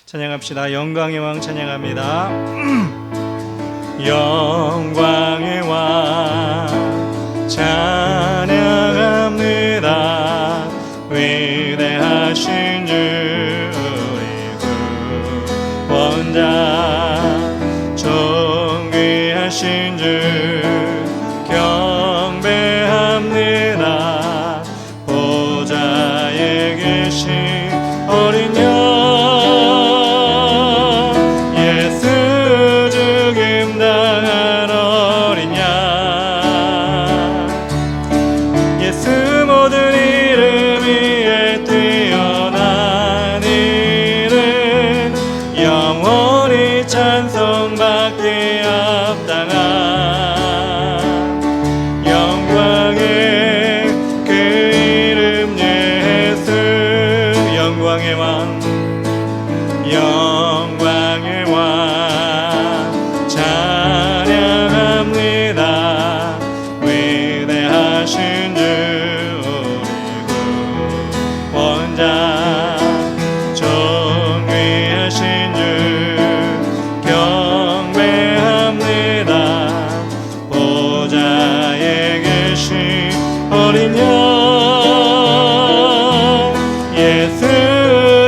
찬양합시다. 영광의 왕 찬양합니다. 영광의 왕 찬양합니다. 위대하신 주 우리 구원자, 존귀하신 주 경배합니다. 보좌에 계신 어린 양 찬송받기에 합당한 영광의 그 이름 예수. 영광의 왕, 영광의 왕 찬양합니다. 위대하신 주 우리 구원자, 존귀하신 주 보좌에 계신 어린 양 예수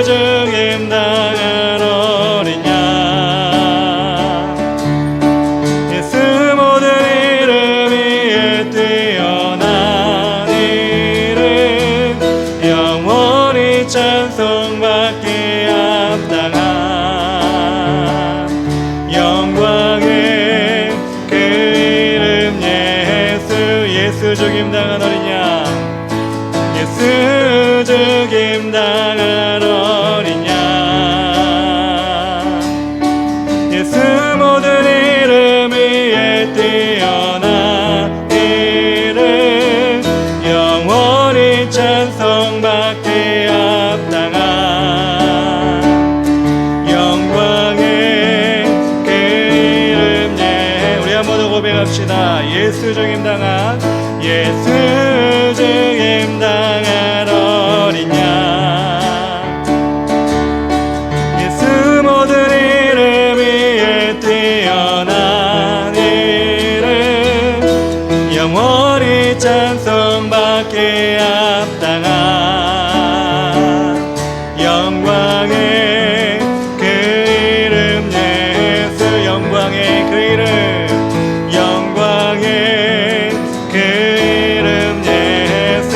죽임당한 어린 양. 예수 모든 이름 위에 뛰어난 이름, 영원히 찬송받기에 합당한 영광의 예수 죽임당한 어린 양, 예수 죽임당한 어린 양. 예수 모든 이름 위에 뛰어난 이름, 영원히 찬송받기에 합당한 영광의 그 이름 우리 한 번 더 고백합시다. 예수 죽임당한, 예수 죽임당한 어린 양. 예수 모든 이름 위에 뛰어난 이름, 영원히 찬송받기에 합당한 영광의 그 이름 예수. 영광의 그 이름, 영광의 그 이름 예수.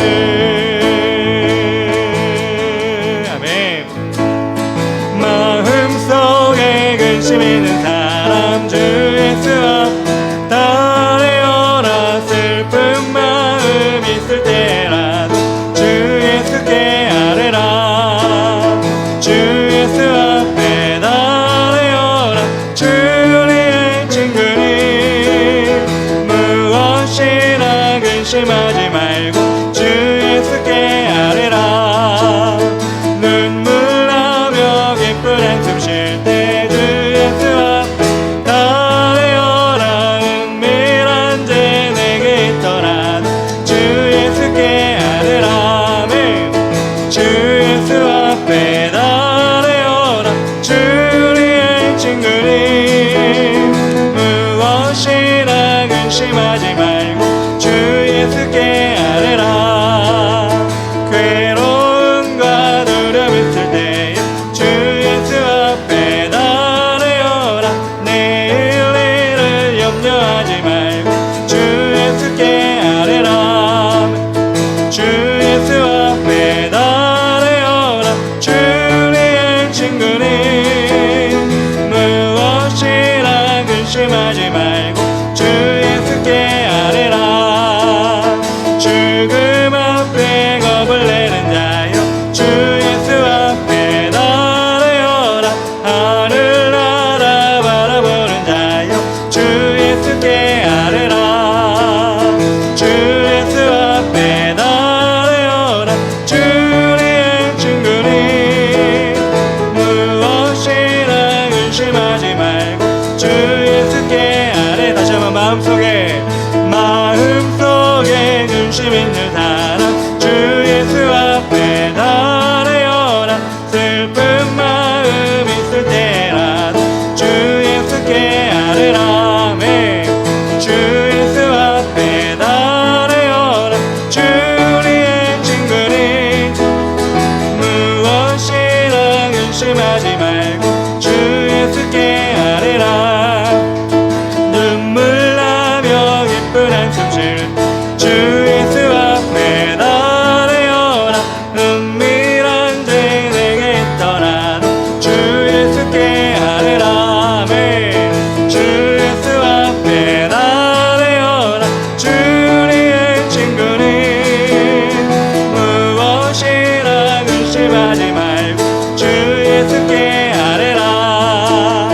아멘. 마음속에 근심 있는 사람 주 예수 앞 따르여라. 슬픈 마음 있을 때라도 주 예수께 아뢰라. 주 예수 앞에 따르여라. 주의 친구니 무엇이나 근심하지 말고 주 예수께 아뢰라. 눈물 나며 기쁜 한숨 쉴 때 주 예수 앞에 따르여라. 은밀한 죄 내게 있더라도 주 예수께 아뢰라. 주 예수 앞에 따르여라. 주의 친구니 무엇이나 근심하지 말고 주 예수께 아뢰라. 괴로움과 두려움 있을 때에 주 예수 앞에 따르여라. 내일 일을 염려하지 말고 주 예수께 아뢰라. 주 예수 앞에 따르여라. 주의 친구니 무엇이나 근심하지 말고 주 예수께 아뢰라. 죽음 앞에 겁을 내는 자여 주 예수 앞에 따르여라. 하늘 나라 바라보는 자여 주 예수께 아뢰라. 주 예수 앞에 따르여라. 주의 친구니 무엇이나 근심하지 말고 주 예수께 아뢰. 다시 한번 마음속에 근심 있는 사람 주 예수 앞에 따르여라. 슬픈 마음 있을 의심하지 말고 주 예수께 아뢰라. 눈물 나며 기쁜 한숨 쉴 주 예수 앞에 달려라. 은밀한 죄 내게 떠나도 주 예수께 아뢰라. 아멘. 주 예수 앞에 달려라. 주님의 친구니 무엇이라 근심하지 말고 주 예수께 아뢰라.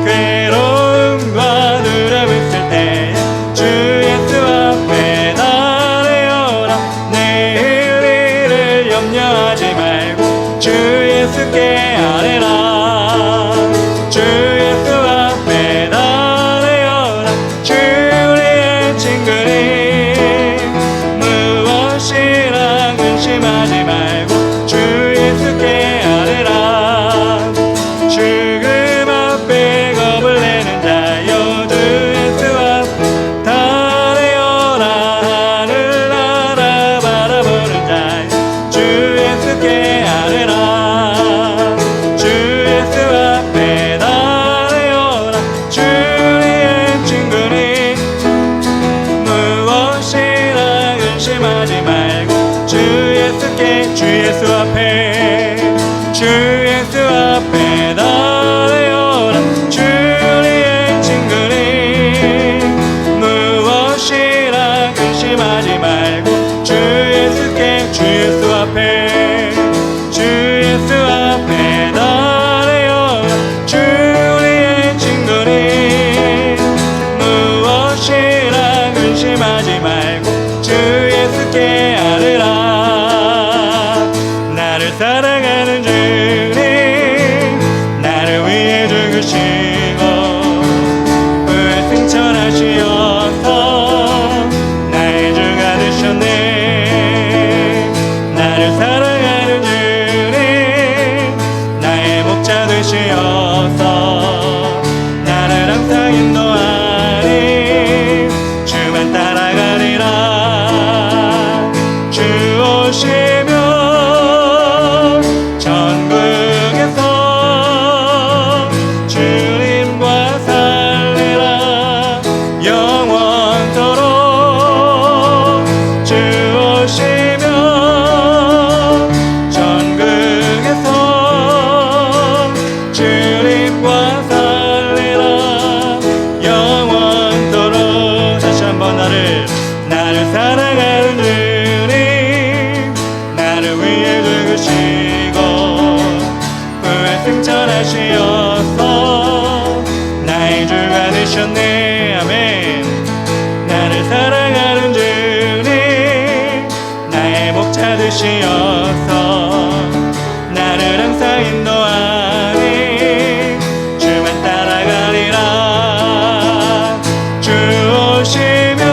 괴로움과 두려움 있을 때 주 예수 앞에 달려라. 내일 일을 염려하지 말고 주 예수께 아뢰라. 주 예수 앞에 달려라. 주의 친구니 무엇이라 근심하지 말고 주 예수께 아뢰라. 죽음 앞에 겁을 내는 자여 주 예수 앞에 달려라. 하늘나라 바라보는 자여 주 예수께 아뢰라. 주 예수 앞에 달려라. 주의 친구니 무엇이라 근심하지 말고 주 예수께 주 예수 앞에 주 예수 앞에 달려라. 주의 친구니 무엇이라 근심하지 말고 주 예수께 주 예수 앞에 주 예수 앞에 달려라. 주의 친구니 무엇이라 근심하지 말고 주 예수께 아뢰라. 나를 사랑하는 주님 나를 위해 죽으시고 후에 승천하시어서 나의 주가 되셨네. 나를 사랑하는 주님 나의 목자 되시어서 나를 항상 인도하니 주만 따라가리라. 주 오시면 천국에서 주님과 살리라. 영원토록 주 오시면 천국에서 주님과 살리라. 영원토록 다시 한번 나를 사랑하는 주님 나를 위해 죽으시고 후에 승천하시어서 나의 주가 되셨네. 아멘. 나를 사랑하는 주님 나의 목자 되시어서 나를 항상 인도하니 주만 따라가리라. 주 오시면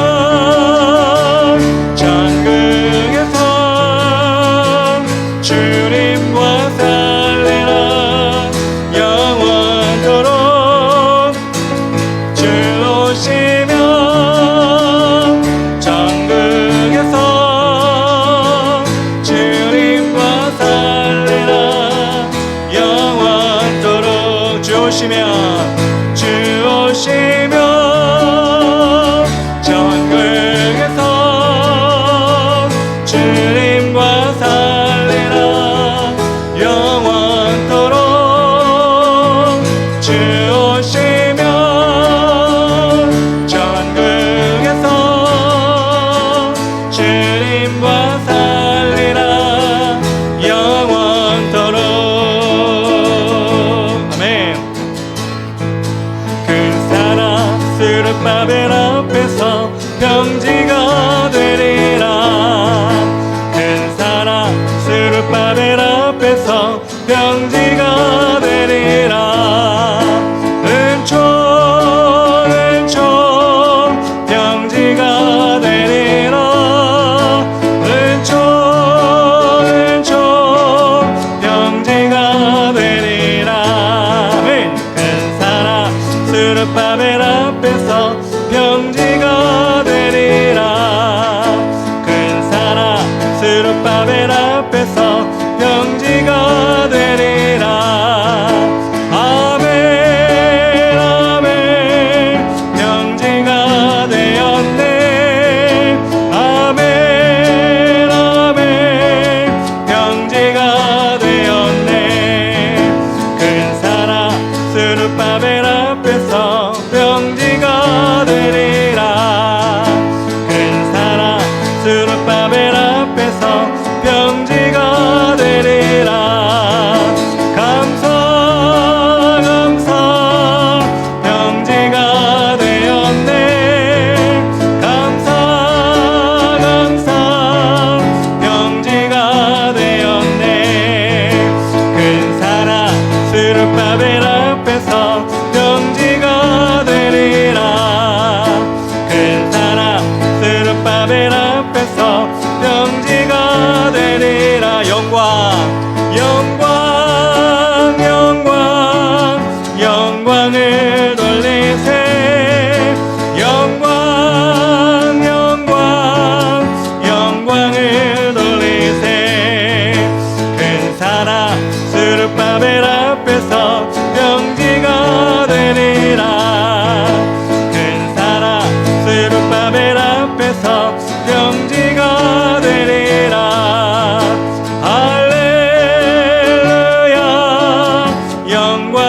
천국에서 주님과 살리라. 영원토록 주 오시면 천국에서 주님과 살리라. 영원토록 주 오시면 천국에서 주님과 살리라. 영원토록 주 오시면 천국에서 주님과 살리라. 영원토록. 아멘. 큰 사랑 스룹바벨 앞에서 평지가 되리라. 큰 사랑 스룹바벨 앞에서 평지가 되리라. 은총 평지가 되리라. 은총 평지가 되리라. 아멘. 큰 사랑 스룹바벨 앞에서 평지가 되리라. 큰 사랑 스룹바벨 앞에서 평지가 되리라.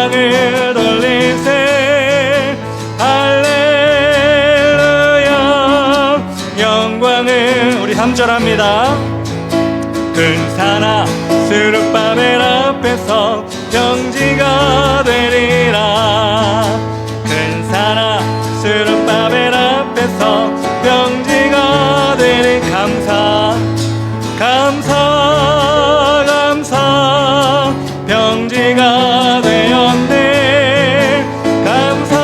영광을 돌리세. 할렐루야 영광을. 우리 3절합니다. 근사나 스룹바벨 앞에서 평지가 되리라. 근사나 스룹바벨 앞에서 평지가 되리. 감사 감사 감사 평지가 되었네. 감사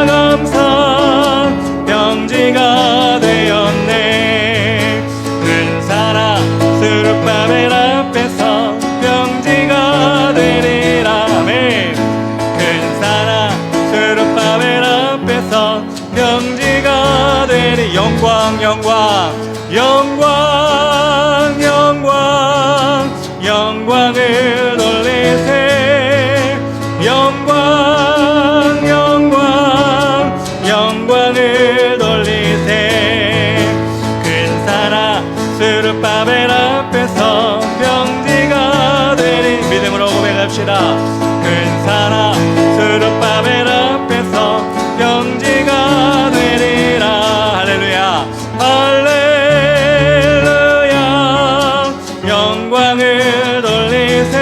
감사 평지가 되었네. 근사나 스룹바벨 앞에서 평지가 되리라. 아멘. 근사나 스룹바벨 앞에서 평지가 되리. 영광 영광 영광 영광 영광을 돌리세. 영광 영광 영광을 돌리세. 근사나 스룹바벨 앞에서 평지가 되리. 믿음으로 고백합시다. 근사나 스룹바벨 앞에서 평지가 되리라. 할렐루야 할렐루야 영광을 돌리세.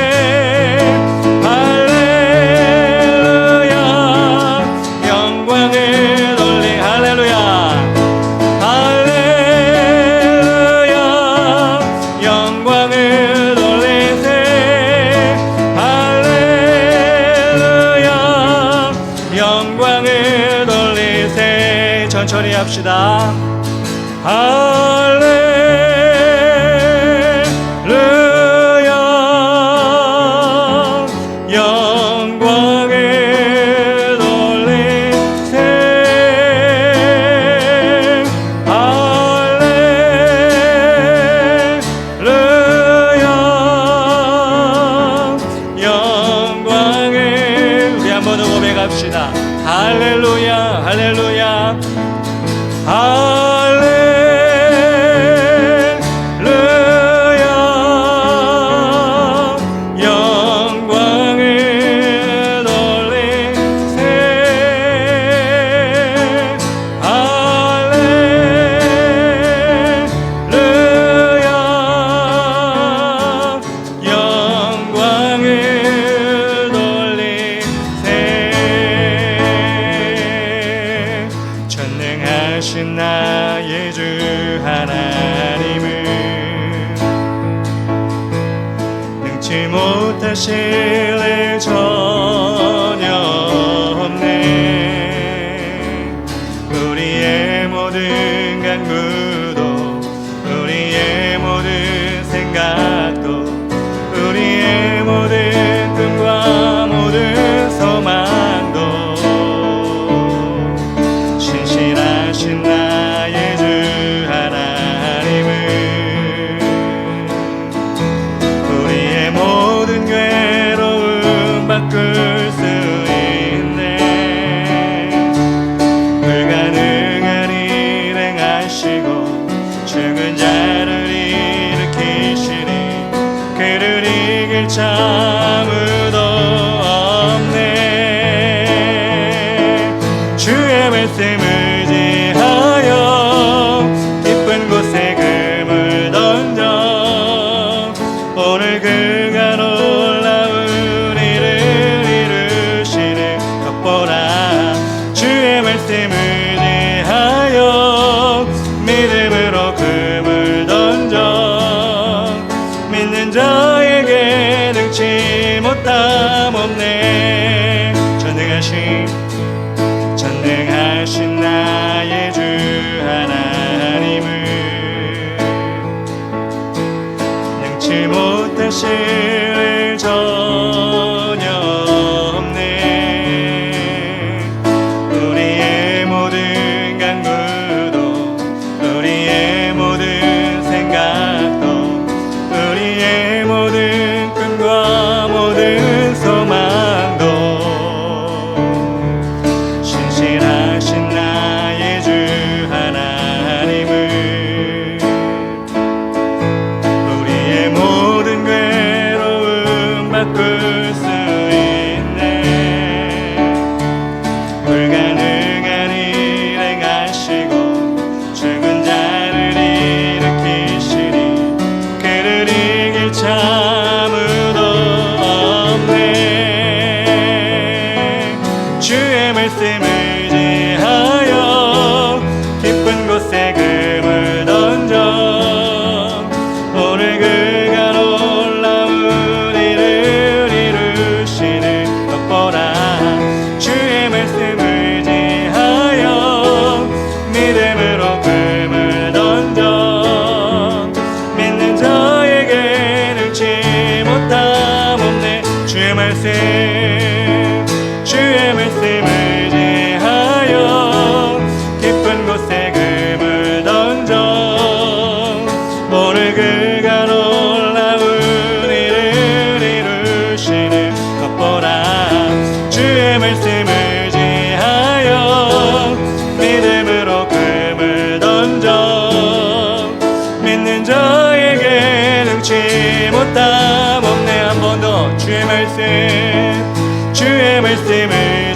할렐루야 영광을 돌리. 할렐루야 할렐루야 영광을 돌리세. 할렐루야 영광을 돌리세. 천천히 합시다. 할렐루야 영광을 돌리세. 할렐루야 영광을. 우리 한 번 더 고백합시다. 할렐루야 할렐루야 할렐루야 영광을 돌리세. 할렐루야 영광을 돌리세. 전능하신 나의 주 하나님은 능치 못하실 일 전혀 없네. 우리의 모든 간구도 우리의 모든 생각도 우리의 모든 꿈과 모든 소망도 신실하신 나의 주 하나님은 우리의 모든 괴로움 말씀 의지하여 깊은 곳에 금을 던져 오늘 그가 놀라운 일을 이루시는 것 보라. 주의 말씀 의지하여 믿음으로 금을 던져 믿는 자에게 능치 못함 없네. 주의 말씀 의지하여 깊은 곳에 금을 던져 오늘 그가 놀라운 일을 이루시는 것 보라. 주의 말씀 의지하여 믿음으로 금을 던져 믿는 자에게 능치 못함 없네. 한 번 더 주의 말씀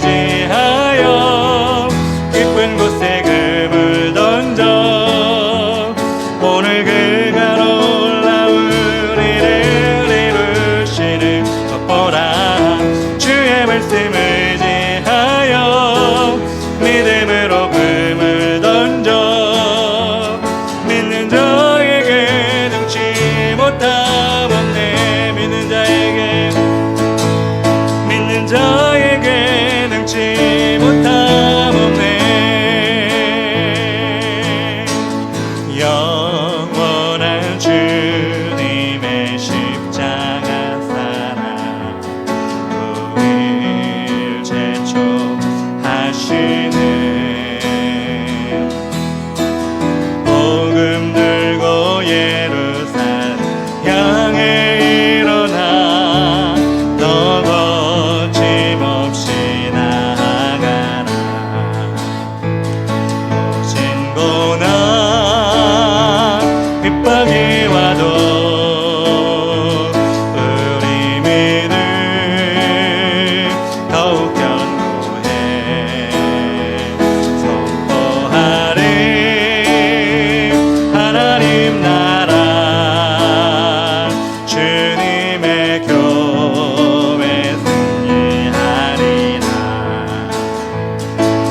의지하여 깊은 곳에 금을 던져 오늘 그가 놀라운 일을 이루시는 것 보라. 주의 말씀 의지하여 믿음으로 금을 던져 믿는 자에게 능치 못함 없네. 믿는 자에게 능치 못함 없네. 영원한 주님의 십자가 사랑 우릴 제초하시네. 복음 들고 예루살렘 향해 일어나 너 거침없이 나아가라. 모진 고난 핍박이 와도 우리 믿음 더욱 견고해 선포하리. 하나님 나라 주님의 교회 승리하리라.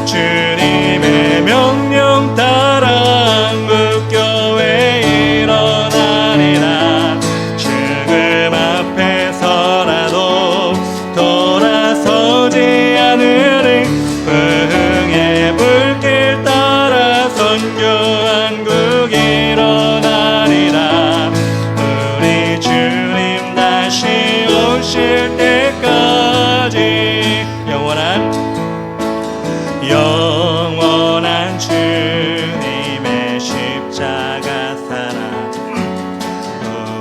주님의 명령 따라 한국교회 일어나리라. 죽음 앞에서라도 돌아서지 않으리. 부흥의 불길 따라 선교 한국 일어나리라. 우리 주님 다시 오실 때까지 영원한 주님의 십자가 사랑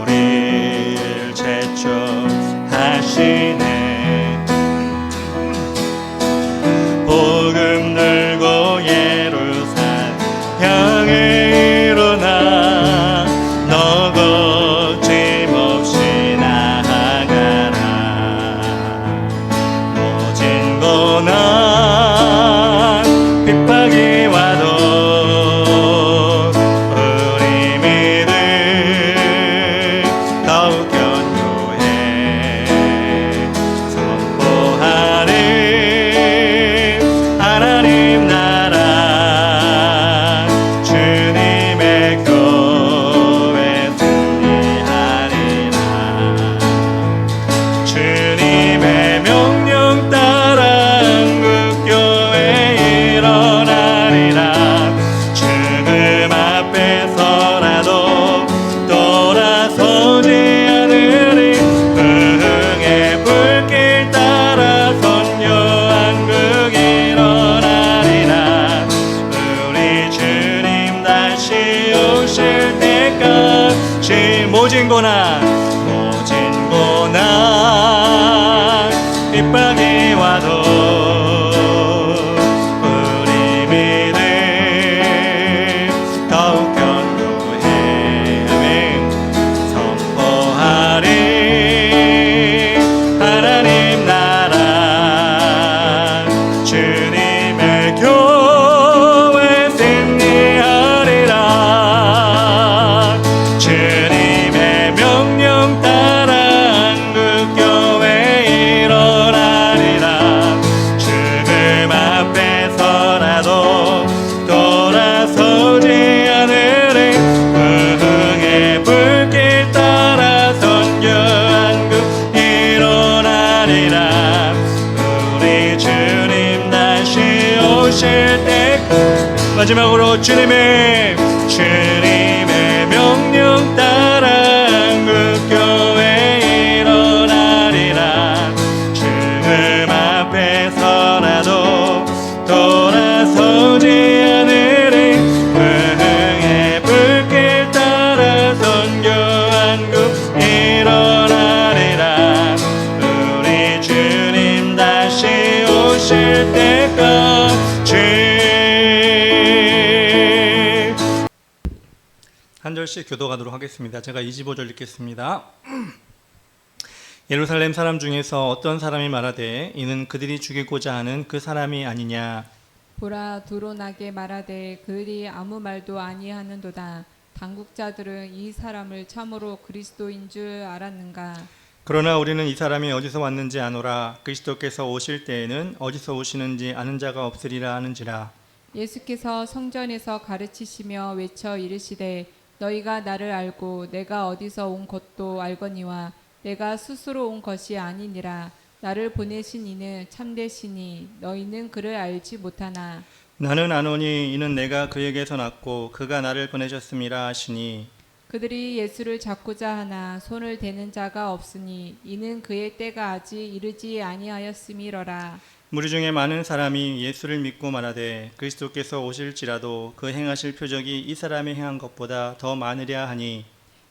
우리를 제초하시네. 복음 들고 예루살렘 향해 일어나 너 거침없이 나아가라. 모진 고난 핍박이 와도 우리 믿음 더욱 견고해 선포하리. 하나님 나라 주님의 교회 승리하리라. 주님의 명령 따라 한국교회 일어나리라. 죽음 앞에서라도 돌아서지 않으리. 부흥의 불길 따라 선교 한국 일어나리라. 우리 주님 다시 오실 때까지 모진 고난 핍박이 와도 우리 믿음 더욱 견고해. 아멘. 선포하리. 하나님 나라 주님의 교회 승리하리라. 주님의 명령 따라 한국교회 일어나리라. 오실 때 마지막으로 주님의 명령 따라 한국교회 일어나리라. 주님 앞에서라도 돌아서지 않으리. 흥의 불길 따라 선교 한국 일어나리라. 우리 주님 다시 오실 때까지. 한 절씩 교도하도록 하겠습니다. 제가 25절 읽겠습니다. 예루살렘 사람 중에서 어떤 사람이 말하되 이는 그들이 죽이고자 하는 그 사람이 아니냐. 보라 드러나게 말하되 그들이 아무 말도 아니하는도다. 당국자들은 이 사람을 참으로 그리스도인 줄 알았는가. 그러나 우리는 이 사람이 어디서 왔는지 아노라. 그리스도께서 오실 때에는 어디서 오시는지 아는 자가 없으리라 하는지라. 예수께서 성전에서 가르치시며 외쳐 이르시되 너희가 나를 알고 내가 어디서 온 것도 알거니와 내가 스스로 온 것이 아니니라. 나를 보내신 이는 참되시니 너희는 그를 알지 못하나. 나는 아노니 이는 내가 그에게서 났고 그가 나를 보내셨음이라 하시니. 그들이 예수를 잡고자 하나 손을 대는 자가 없으니 이는 그의 때가 아직 이르지 아니하였음이러라. 무리 중에 많은 사람이 예수를 믿고 말하되 그리스도께서 오실지라도 그 행하실 표적이 이 사람이 행한 것보다 더 많으랴 하니.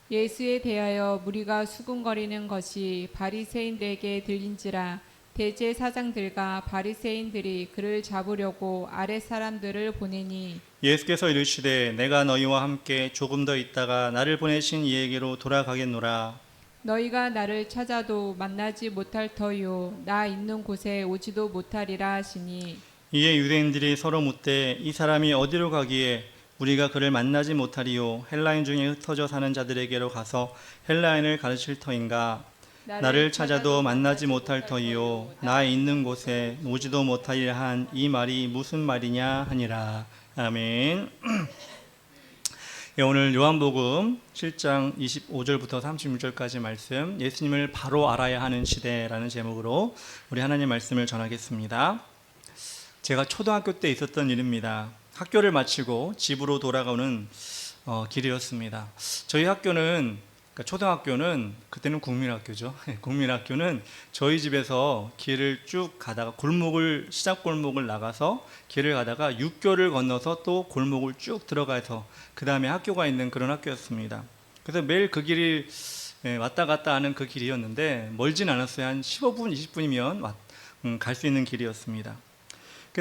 예수에 대하여 무리가 수군거리는 것이 바리새인들에게 들린지라. 대제사장들과 바리새인들이 그를 잡으려고 아랫 사람들을 보내니 예수께서 이르시되 내가 너희와 함께 조금 더 있다가 나를 보내신 이에게로 돌아가겠노라. 너희가 나를 찾아도 만나지 못할 터요 나 있는 곳에 오지도 못하리라 하시니. 이에 유대인들이 서로 묻되 이 사람이 어디로 가기에 우리가 그를 만나지 못하리요. 헬라인 중에 흩어져 사는 자들에게로 가서 헬라인을 가르칠 터인가. 나를 찾아도 만나지 못할 터이요 나 있는 곳에 오지도 못하리라 한 이 말이 무슨 말이냐 하니라. 아멘. 예, 오늘 요한복음 7장 25절부터 36절까지 말씀, 예수님을 바로 알아야 하는 시대라는 제목으로 우리 하나님 말씀을 전하겠습니다. 제가 초등학교 때 있었던 일입니다. 학교를 마치고 집으로 돌아가는 길이었습니다. 저희 학교는, 그러니까 초등학교는 그때는 국민학교죠. 국민학교는 저희 집에서 길을 쭉 가다가 시작 골목을 나가서 길을 가다가 육교를 건너서 또 골목을 쭉 들어가서 그 다음에 학교가 있는 그런 학교였습니다. 그래서 매일 그 길을 왔다 갔다 하는 그 길이었는데 멀진 않았어요. 한 15분, 20분이면 갈 수 있는 길이었습니다.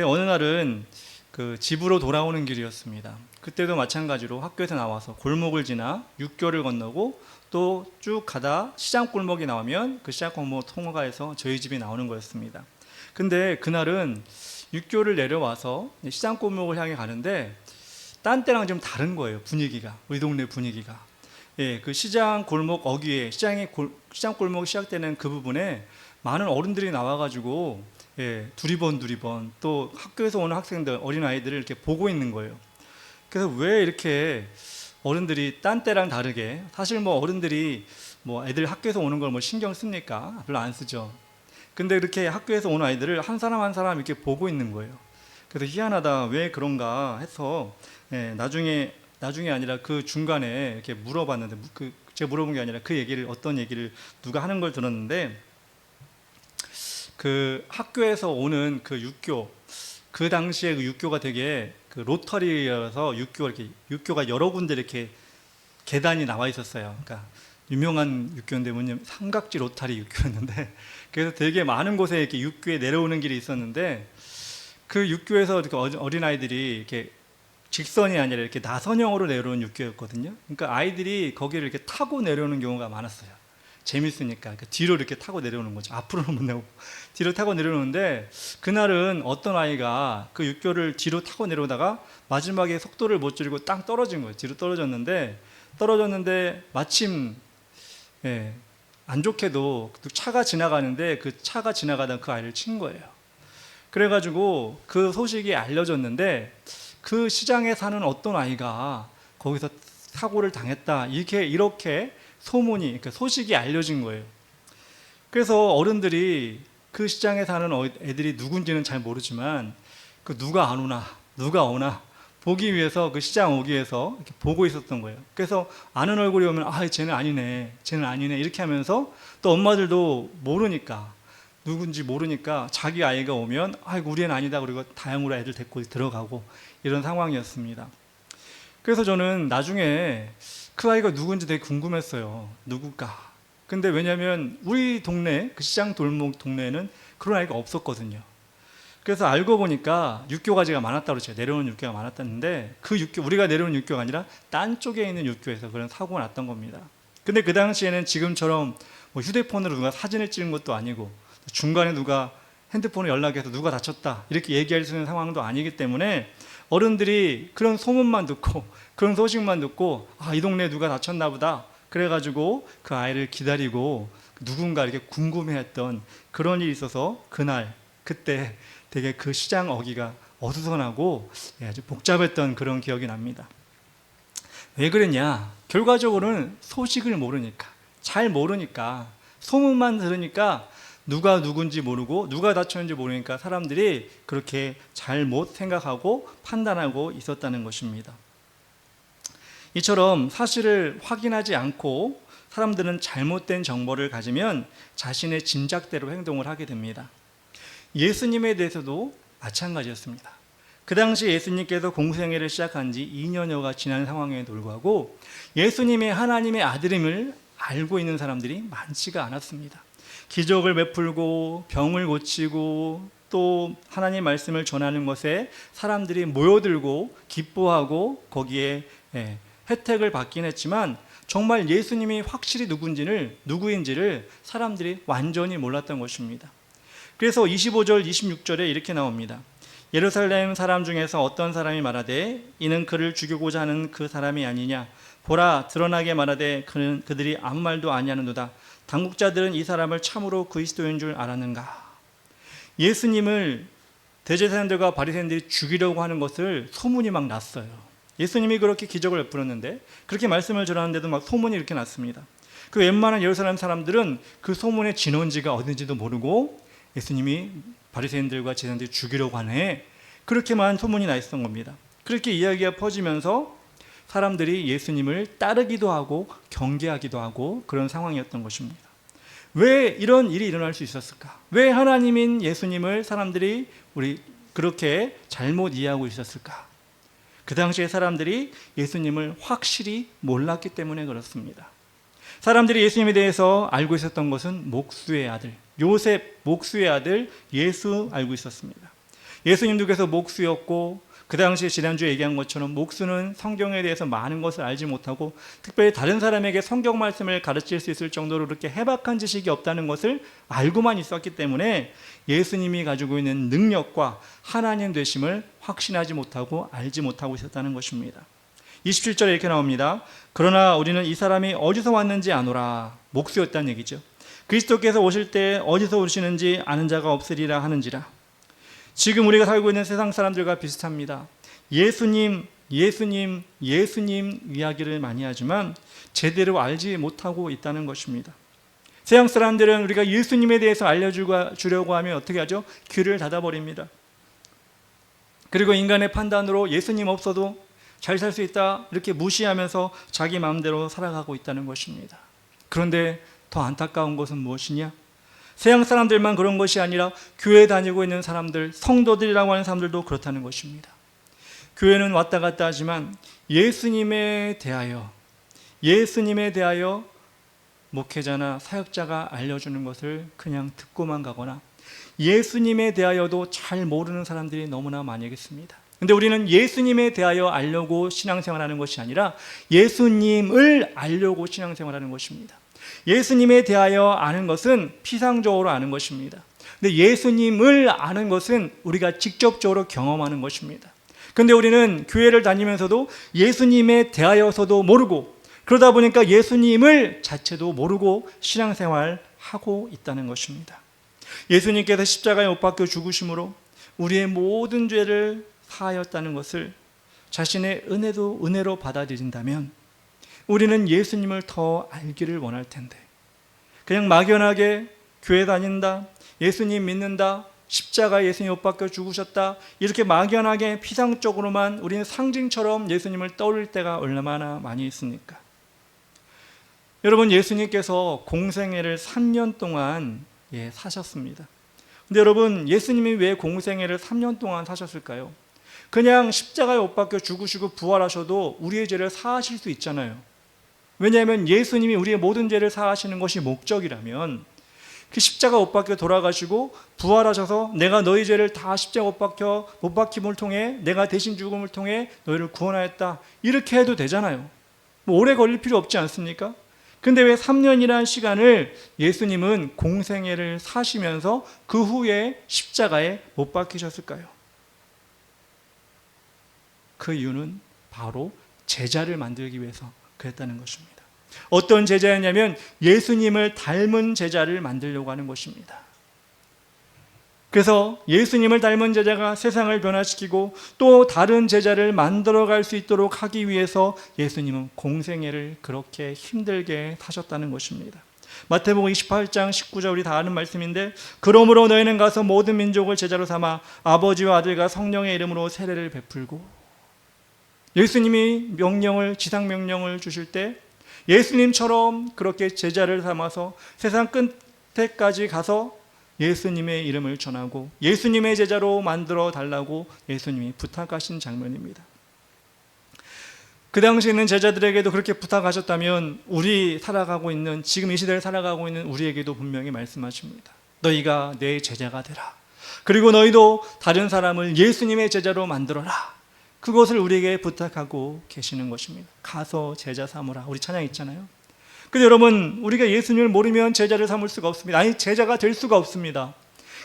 어느 날은 그 집으로 돌아오는 길이었습니다. 그때도 마찬가지로 학교에서 나와서 골목을 지나 육교를 건너고 또 쭉 가다 시장 골목이 나오면 그 시장 골목 통과해서 저희 집이 나오는 거였습니다. 근데 그날은 육교를 내려와서 시장 골목을 향해 가는데 딴 때랑 좀 다른 거예요. 분위기가, 우리 동네 분위기가. 예, 그 시장 골목 어귀에 시장 골목이 시작되는 그 부분에 많은 어른들이 나와가지고 두리번 또 학교에서 오는 학생들, 어린아이들을 이렇게 보고 있는 거예요. 그래서 왜 이렇게 어른들이 딴 때랑 다르게, 사실 어른들이 애들 학교에서 오는 걸 신경 씁니까? 별로 안 쓰죠. 근데 이렇게 학교에서 오는 아이들을 한 사람 한 사람 이렇게 보고 있는 거예요. 그래서 희한하다, 왜 그런가 해서 나중에 아니라 그 중간에 이렇게 물어봤는데, 제가 물어본 게 아니라 어떤 얘기를 누가 하는 걸 들었는데, 그 학교에서 오는 그 육교, 그 당시에 그 육교가 되게 그 로터리여서 육교가 여러 군데 이렇게 계단이 나와 있었어요. 그러니까 유명한 육교인데 뭐냐면 삼각지 로터리 육교였는데, 그래서 되게 많은 곳에 이렇게 육교에 내려오는 길이 있었는데, 그 육교에서 이렇게 어린아이들이 이렇게 직선이 아니라 이렇게 나선형으로 내려오는 육교였거든요. 그러니까 아이들이 거기를 이렇게 타고 내려오는 경우가 많았어요. 재밌으니까. 그러니까 뒤로 이렇게 타고 내려오는 거죠. 앞으로는 못 내고 뒤로 타고 내려오는데, 그날은 어떤 아이가 그 육교를 뒤로 타고 내려오다가 마지막에 속도를 못 줄이고 땅 떨어진 거예요. 뒤로 떨어졌는데 마침 안 좋게도 차가 지나가는데 그 차가 지나가다 그 아이를 친 거예요. 그래가지고 그 소식이 알려졌는데, 그 시장에 사는 어떤 아이가 거기서 사고를 당했다, 이렇게 소문이, 그러니까 소식이 알려진 거예요. 그래서 어른들이 그 시장에 사는 애들이 누군지는 잘 모르지만 그 누가 안 오나, 누가 오나 보기 위해서 그 시장 오기 위해서 이렇게 보고 있었던 거예요. 그래서 아는 얼굴이 오면 쟤는 아니네, 쟤는 아니네 이렇게 하면서 또 엄마들도 모르니까 누군지 모르니까 자기 아이가 오면 우리 애는 아니다 그리고 다행으로 애들 데리고 들어가고 이런 상황이었습니다. 그래서 저는 나중에 그 아이가 누군지 되게 궁금했어요. 누굴까? 근데 왜냐하면 우리 동네 그 시장 돌목 동네에는 그런 아이가 없었거든요. 그래서 알고 보니까 육교가지가 많았다고 그랬죠. 내려오는 육교가 많았다는데 그 육교, 우리가 내려오는 육교가 아니라 딴 쪽에 있는 육교에서 그런 사고가 났던 겁니다. 근데 그 당시에는 지금처럼 뭐 휴대폰으로 누가 사진을 찍은 것도 아니고 중간에 누가 핸드폰을 연락해서 누가 다쳤다 이렇게 얘기할 수 있는 상황도 아니기 때문에 어른들이 그런 소문만 듣고 그런 소식만 듣고 이 동네에 누가 다쳤나 보다 그래가지고 그 아이를 기다리고 누군가 이렇게 궁금해했던 그런 일이 있어서 그때 되게 그 시장 어기가 어수선하고 아주 복잡했던 그런 기억이 납니다. 왜 그랬냐? 결과적으로는 소식을 모르니까, 잘 모르니까, 소문만 들으니까 누가 누군지 모르고 누가 다쳤는지 모르니까 사람들이 그렇게 잘못 생각하고 판단하고 있었다는 것입니다. 이처럼 사실을 확인하지 않고 사람들은 잘못된 정보를 가지면 자신의 짐작대로 행동을 하게 됩니다. 예수님에 대해서도 마찬가지였습니다. 그 당시 예수님께서 공생애를 시작한 지 2년여가 지난 상황에도 불구하고 예수님의 하나님의 아들임을 알고 있는 사람들이 많지가 않았습니다. 기적을 베풀고 병을 고치고 또 하나님 말씀을 전하는 것에 사람들이 모여들고 기뻐하고 거기에 혜택을 받긴 했지만 정말 예수님이 확실히 누구인지를 사람들이 완전히 몰랐던 것입니다. 그래서 25절 26절에 이렇게 나옵니다. 예루살렘 사람 중에서 어떤 사람이 말하되 이는 그를 죽이고자 하는 그 사람이 아니냐. 보라 드러나게 말하되 그들이 아무 말도 아니하는도다. 당국자들은 이 사람을 참으로 그리스도인 줄 알았는가. 예수님을 대제사장들과 바리새인들이 죽이려고 하는 것을 소문이 막 났어요. 예수님이 그렇게 기적을 베풀었는데 그렇게 말씀을 전하는데도 막 소문이 이렇게 났습니다. 그 웬만한 예루살렘 사람들은 그 소문의 진원지가 어딘지도 모르고 예수님이 바리새인들과 제사장들이 죽이려고 하네 그렇게만 소문이 나 있었던 겁니다. 그렇게 이야기가 퍼지면서 사람들이 예수님을 따르기도 하고 경계하기도 하고 그런 상황이었던 것입니다. 왜 이런 일이 일어날 수 있었을까? 왜 하나님인 예수님을 사람들이 그렇게 잘못 이해하고 있었을까? 그 당시에 사람들이 예수님을 확실히 몰랐기 때문에 그렇습니다. 사람들이 예수님에 대해서 알고 있었던 것은 목수의 아들, 요셉 목수의 아들 예수 알고 있었습니다. 예수님도 그래서 목수였고 그 당시에 지난주에 얘기한 것처럼 목수는 성경에 대해서 많은 것을 알지 못하고 특별히 다른 사람에게 성경 말씀을 가르칠 수 있을 정도로 그렇게 해박한 지식이 없다는 것을 알고만 있었기 때문에 예수님이 가지고 있는 능력과 하나님 되심을 확신하지 못하고 알지 못하고 있었다는 것입니다. 27절에 이렇게 나옵니다. 그러나 우리는 이 사람이 어디서 왔는지 아노라. 목수였다는 얘기죠. 그리스도께서 오실 때 어디서 오시는지 아는 자가 없으리라 하는지라. 지금 우리가 살고 있는 세상 사람들과 비슷합니다. 예수님 이야기를 많이 하지만 제대로 알지 못하고 있다는 것입니다. 세상 사람들은 우리가 예수님에 대해서 알려주려고 하면 어떻게 하죠? 귀를 닫아버립니다. 그리고 인간의 판단으로 예수님 없어도 잘 살 수 있다 이렇게 무시하면서 자기 마음대로 살아가고 있다는 것입니다. 그런데 더 안타까운 것은 무엇이냐? 세상 사람들만 그런 것이 아니라 교회 다니고 있는 사람들, 성도들이라고 하는 사람들도 그렇다는 것입니다. 교회는 왔다 갔다 하지만 예수님에 대하여 목회자나 사역자가 알려주는 것을 그냥 듣고만 가거나 예수님에 대하여도 잘 모르는 사람들이 너무나 많이 있습니다. 근데 우리는 예수님에 대하여 알려고 신앙생활하는 것이 아니라 예수님을 알려고 신앙생활하는 것입니다. 예수님에 대하여 아는 것은 피상적으로 아는 것입니다. 근데 예수님을 아는 것은 우리가 직접적으로 경험하는 것입니다. 그런데 우리는 교회를 다니면서도 예수님에 대하여서도 모르고 그러다 보니까 예수님을 자체도 모르고 신앙생활하고 있다는 것입니다. 예수님께서 십자가에 못 박혀 죽으심으로 우리의 모든 죄를 사하였다는 것을 자신의 은혜로 받아들인다면 우리는 예수님을 더 알기를 원할 텐데 그냥 막연하게 교회 다닌다, 예수님 믿는다, 십자가에 예수님이 못 박혀 죽으셨다, 이렇게 막연하게 피상적으로만 우리는 상징처럼 예수님을 떠올릴 때가 얼마나 많이 있습니까? 여러분, 예수님께서 공생애를 3년 동안 사셨습니다. 근데 여러분, 예수님이 왜 공생애를 3년 동안 사셨을까요? 그냥 십자가에 못 박혀 죽으시고 부활하셔도 우리의 죄를 사하실 수 있잖아요. 왜냐하면 예수님이 우리의 모든 죄를 사하시는 것이 목적이라면, 그 십자가 못 박혀 돌아가시고 부활하셔서 내가 너희 죄를 다 십자가 못 박힘을 통해, 내가 대신 죽음을 통해 너희를 구원하였다, 이렇게 해도 되잖아요. 뭐 오래 걸릴 필요 없지 않습니까? 근데 왜 3년이라는 시간을 예수님은 공생애를 사시면서 그 후에 십자가에 못 박히셨을까요? 그 이유는 바로 제자를 만들기 위해서 그랬다는 것입니다. 어떤 제자였냐면 예수님을 닮은 제자를 만들려고 하는 것입니다. 그래서 예수님을 닮은 제자가 세상을 변화시키고 또 다른 제자를 만들어갈 수 있도록 하기 위해서 예수님은 공생애를 그렇게 힘들게 사셨다는 것입니다. 마태복음 28장 19절, 우리 다 아는 말씀인데, 그러므로 너희는 가서 모든 민족을 제자로 삼아 아버지와 아들과 성령의 이름으로 세례를 베풀고, 예수님이 지상 명령을 주실 때 예수님처럼 그렇게 제자를 삼아서 세상 끝에까지 가서 예수님의 이름을 전하고 예수님의 제자로 만들어 달라고 예수님이 부탁하신 장면입니다. 그 당시에 있는 제자들에게도 그렇게 부탁하셨다면 우리 살아가고 있는, 지금 이 시대를 살아가고 있는 우리에게도 분명히 말씀하십니다. 너희가 내 제자가 되라. 그리고 너희도 다른 사람을 예수님의 제자로 만들어라. 그것을 우리에게 부탁하고 계시는 것입니다. 가서 제자 삼으라. 우리 찬양 있잖아요. 근데 여러분, 우리가 예수님을 모르면 제자를 삼을 수가 없습니다. 아니, 제자가 될 수가 없습니다.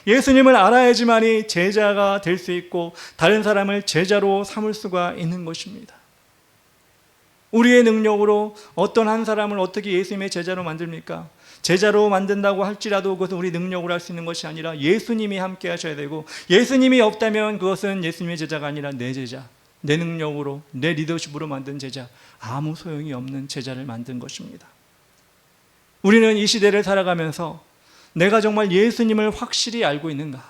예수님을 알아야지만이 제자가 될 수 있고 다른 사람을 제자로 삼을 수가 있는 것입니다. 우리의 능력으로 어떤 한 사람을 어떻게 예수님의 제자로 만듭니까? 제자로 만든다고 할지라도 그것은 우리 능력으로 할 수 있는 것이 아니라 예수님이 함께 하셔야 되고, 예수님이 없다면 그것은 예수님의 제자가 아니라 내 제자, 내 능력으로, 내 리더십으로 만든 제자, 아무 소용이 없는 제자를 만든 것입니다. 우리는 이 시대를 살아가면서 내가 정말 예수님을 확실히 알고 있는가?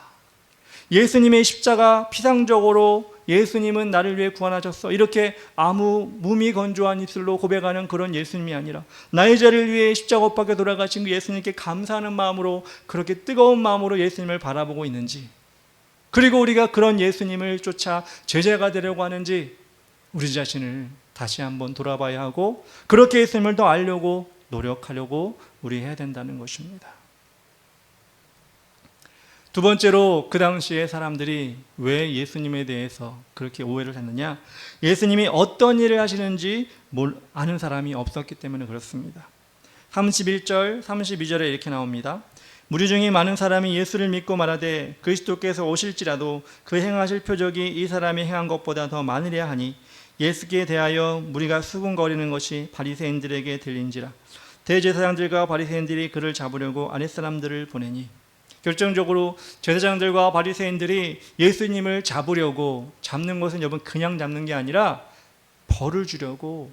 예수님의 십자가 피상적으로 예수님은 나를 위해 구원하셨어, 이렇게 아무 무미건조한 입술로 고백하는 그런 예수님이 아니라 나의 죄를 위해 십자가 못 박혀 돌아가신 그 예수님께 감사하는 마음으로, 그렇게 뜨거운 마음으로 예수님을 바라보고 있는지, 그리고 우리가 그런 예수님을 쫓아 제자가 되려고 하는지 우리 자신을 다시 한번 돌아봐야 하고, 그렇게 예수님을 더 알려고 노력하려고 우리 해야 된다는 것입니다. 두 번째로, 그 당시에 사람들이 왜 예수님에 대해서 그렇게 오해를 했느냐? 예수님이 어떤 일을 하시는지 아는 사람이 없었기 때문에 그렇습니다. 31절, 32절에 이렇게 나옵니다. 무리 중에 많은 사람이 예수를 믿고 말하되 그리스도께서 오실지라도 그 행하실 표적이 이 사람이 행한 것보다 더 많으랴 하니, 예수께 대하여 무리가 수군거리는 것이 바리새인들에게 들린지라. 대제사장들과 바리새인들이 그를 잡으려고 아랫사람들을 보내니, 결정적으로 제사장들과 바리새인들이 예수님을 잡는 것은 여러분 그냥 잡는 게 아니라 벌을 주려고,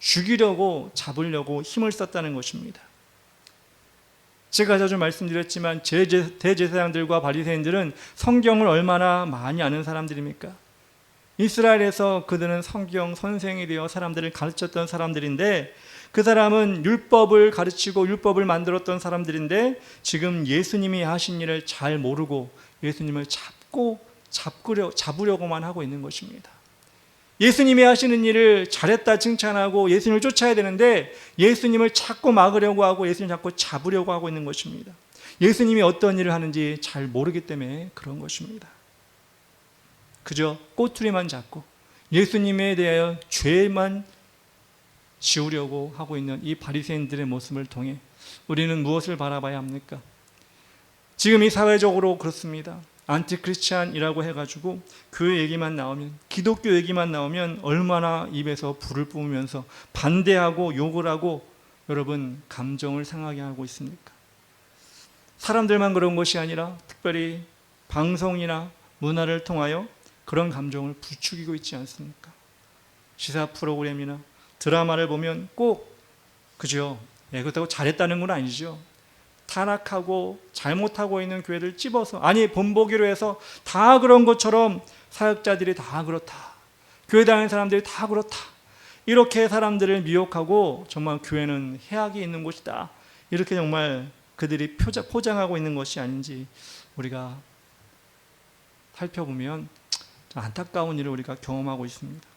죽이려고, 잡으려고 힘을 썼다는 것입니다. 제가 자주 말씀드렸지만 대제사장들과 바리새인들은 성경을 얼마나 많이 아는 사람들입니까? 이스라엘에서 그들은 성경 선생이 되어 사람들을 가르쳤던 사람들인데, 그 사람은 율법을 가르치고 율법을 만들었던 사람들인데, 지금 예수님이 하신 일을 잘 모르고 예수님을 잡으려고만 하고 있는 것입니다. 예수님이 하시는 일을 잘했다 칭찬하고 예수님을 쫓아야 되는데 예수님을 자꾸 막으려고 하고 예수님을 자꾸 잡으려고 하고 있는 것입니다. 예수님이 어떤 일을 하는지 잘 모르기 때문에 그런 것입니다. 그저 꼬투리만 잡고 예수님에 대하여 죄만 지우려고 하고 있는 이 바리새인들의 모습을 통해 우리는 무엇을 바라봐야 합니까? 지금 이 사회적으로 그렇습니다. 안티크리스찬이라고 해가지고 그 얘기만 나오면, 기독교 얘기만 나오면 얼마나 입에서 불을 뿜으면서 반대하고 욕을 하고 여러분 감정을 상하게 하고 있습니까? 사람들만 그런 것이 아니라 특별히 방송이나 문화를 통하여 그런 감정을 부추기고 있지 않습니까? 시사 프로그램이나 드라마를 보면 꼭, 그죠? 그렇다고 잘했다는 건 아니죠. 타락하고 잘못하고 있는 교회를 찝어서, 아니 본보기로 해서 다 그런 것처럼 사역자들이 다 그렇다, 교회 다니는 사람들이 다 그렇다, 이렇게 사람들을 미혹하고 정말 교회는 해악이 있는 곳이다, 이렇게 정말 그들이 포장하고 있는 것이 아닌지 우리가 살펴보면 안타까운 일을 우리가 경험하고 있습니다.